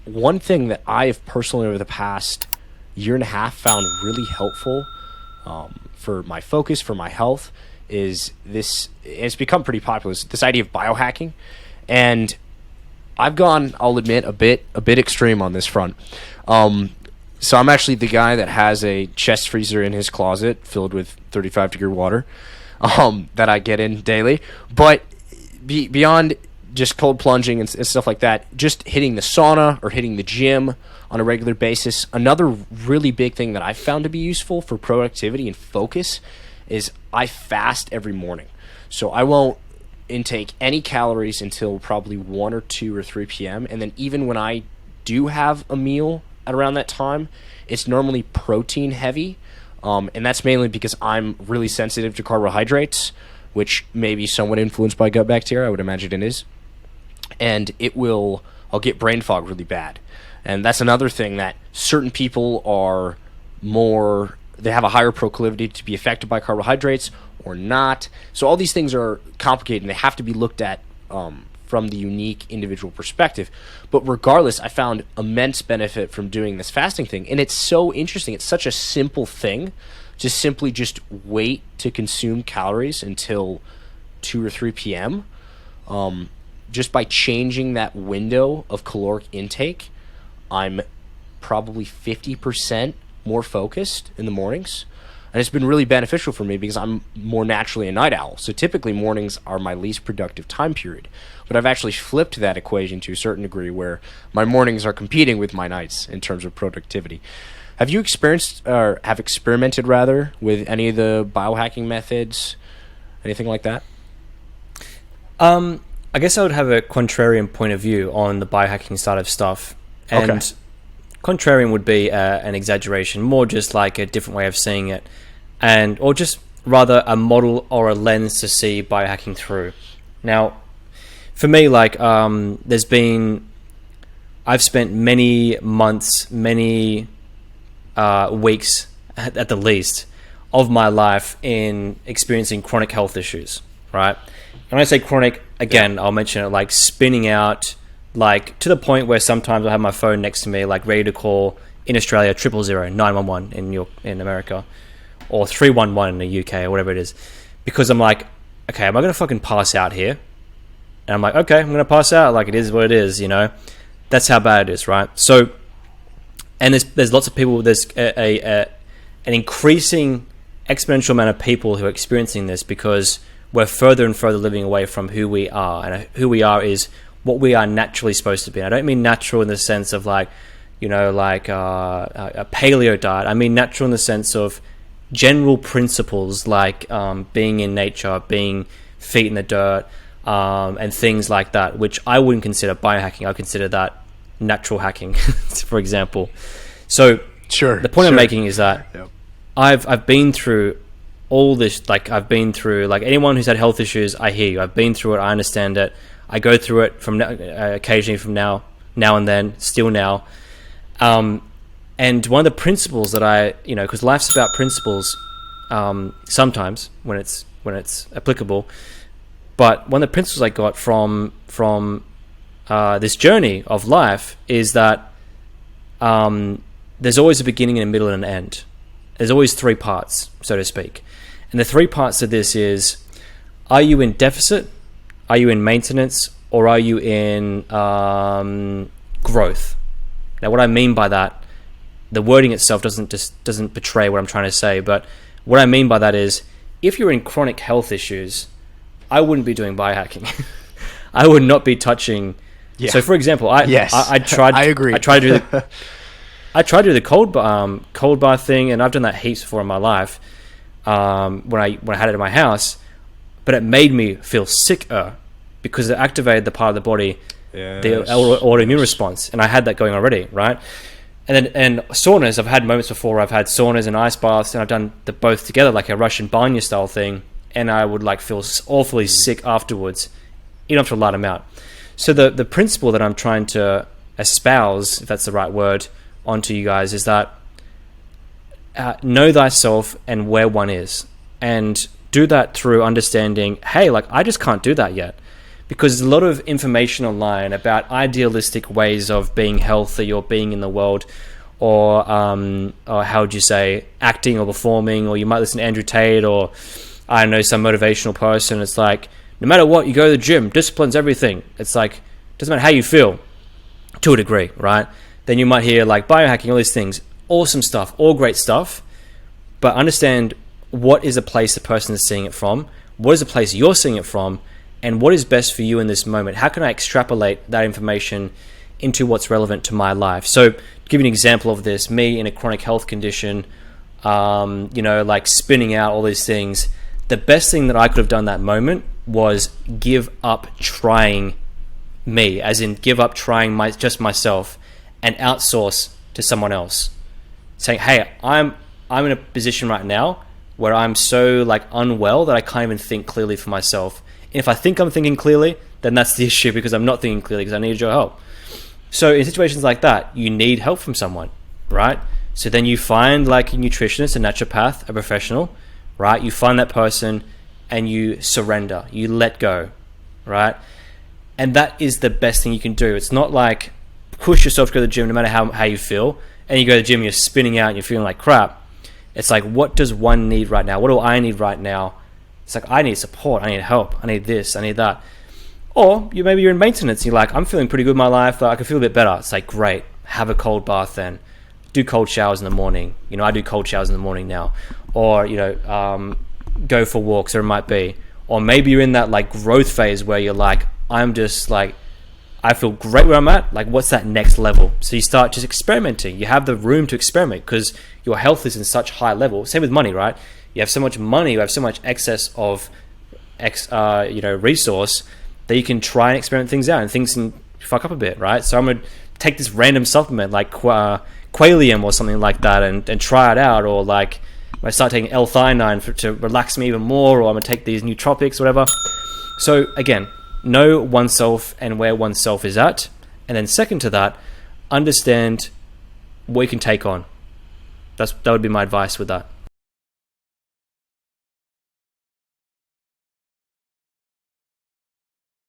one thing that I have personally over the past year and a half found really helpful for my focus, for my health, is this. It's become pretty popular. Is this idea of biohacking, and I've gone, I'll admit, a bit extreme on this front. So I'm actually the guy that has a chest freezer in his closet filled with 35-degree water that I get in daily. But beyond just cold plunging and stuff like that, just hitting the sauna or hitting the gym on a regular basis. Another really big thing that I've found to be useful for productivity and focus is I fast every morning. So I won't intake any calories until probably 1 or 2 or 3 p.m. And then even when I do have a meal at around that time, it's normally protein heavy. And that's mainly because I'm really sensitive to carbohydrates, which may be somewhat influenced by gut bacteria. I would imagine it is. And I'll get brain fog really bad. And that's another thing, that certain people they have a higher proclivity to be affected by carbohydrates or not. So all these things are complicated and they have to be looked at from the unique individual perspective. But regardless, I found immense benefit from doing this fasting thing. And it's so interesting. It's such a simple thing to simply just wait to consume calories until 2 or 3 p.m. Just by changing that window of caloric intake, I'm probably 50% more focused in the mornings. And it's been really beneficial for me because I'm more naturally a night owl. So typically mornings are my least productive time period. But I've actually flipped that equation to a certain degree where my mornings are competing with my nights in terms of productivity. Have you experimented rather with any of the biohacking methods? Anything like that? I guess I would have a contrarian point of view on the biohacking side of stuff. And okay. Contrarian would be an exaggeration, more just like a different way of seeing it, or just rather a model or a lens to see biohacking through. Now, for me, I've spent many months, many weeks at the least of my life in experiencing chronic health issues, right? When I say chronic, again, I'll mention it like spinning out, like to the point where sometimes I have my phone next to me, like ready to call in Australia 000 911 in America, or 311 in the UK or whatever it is, because I'm like, okay, am I gonna fucking pass out here? And I'm like, okay, I'm gonna pass out. Like, it is what it is, you know. That's how bad it is, right? So, and there's lots of people. There's an increasing exponential amount of people who are experiencing this because we're further and further living away from who we are, and who we are is what we are naturally supposed to be. And I don't mean natural in the sense of like, you know, like a paleo diet. I mean natural in the sense of general principles like being in nature, being feet in the dirt, and things like that, which I wouldn't consider biohacking. I consider that natural hacking, for example. So the point I'm making is that I've been through all this. Like, I've been through, like, anyone who's had health issues, I hear you. I've been through it. I understand it. I go through it from occasionally from now and then, still now. And one of the principles that because life's about principles, sometimes when it's applicable. But one of the principles I got from this journey of life is that there's always a beginning and a middle and an end. There's always 3 parts, so to speak. And the 3 parts of this is, are you in deficit? Are you in maintenance? Or are you in growth? Now, what I mean by that, the wording itself doesn't betray what I'm trying to say, but what I mean by that is, if you're in chronic health issues, I wouldn't be doing biohacking. I would not be touching. Yeah. So, for example, I tried. I agree. I tried to do the cold bath thing, and I've done that heaps before in my life. When I had it in my house, but it made me feel sicker because it activated the part of the body, the autoimmune response, and I had that going already, right? And saunas, I've had moments before. I've had saunas and ice baths, and I've done the both together, like a Russian banya style thing. And I would like feel awfully sick afterwards. You don't have to light them out. So the principle that I'm trying to espouse, if that's the right word, onto you guys is that know thyself and where one is, and do that through understanding, hey, like, I just can't do that yet, because there's a lot of information online about idealistic ways of being healthy or being in the world, or how would you say, acting or performing, or you might listen to Andrew Tate, or I don't know, some motivational person. It's like, no matter what, you go to the gym, discipline's everything. It's like, doesn't matter how you feel, to a degree, right? Then you might hear like biohacking, all these things, awesome stuff, all great stuff, but understand what is the place the person is seeing it from, what is the place you're seeing it from, and what is best for you in this moment. How can I extrapolate that information into what's relevant to my life? So to give you an example of this, me in a chronic health condition, like spinning out all these things, the best thing that I could have done that moment was give up trying me, as in give up trying just myself, and outsource to someone else. Saying, hey, I'm in a position right now where I'm so like unwell that I can't even think clearly for myself. And if I think I'm thinking clearly, then that's the issue, because I'm not thinking clearly, because I need your help. So in situations like that, you need help from someone, right? So then you find like a nutritionist, a naturopath, a professional, right? You find that person and you surrender, you let go, right? And that is the best thing you can do. It's not like push yourself to go to the gym no matter how you feel, and you go to the gym, you're spinning out and you're feeling like crap. It's like, what does one need right now? What do I need right now? It's like, I need support, I need help, I need this, I need that. Or maybe you're in maintenance, and you're like, I'm feeling pretty good in my life, but I can feel a bit better. It's like, great, have a cold bath then. Do cold showers in the morning. I do cold showers in the morning now. Or, go for walks, or it might be. Or maybe you're in that like growth phase where you're like, I'm just like, I feel great where I'm at. Like, what's that next level? So you start just experimenting. You have the room to experiment because your health is in such high level. Same with money, right? You have so much money, you have so much excess of resource that you can try and experiment things out, and things can fuck up a bit, right? So I'm going to take this random supplement like Qualium or something like that and try it out, or like I start taking L-theanine to relax me even more, or I'm going to take these nootropics, whatever. So again, know oneself and where oneself is at, and then second to that, understand what you can take on. That would be my advice with that.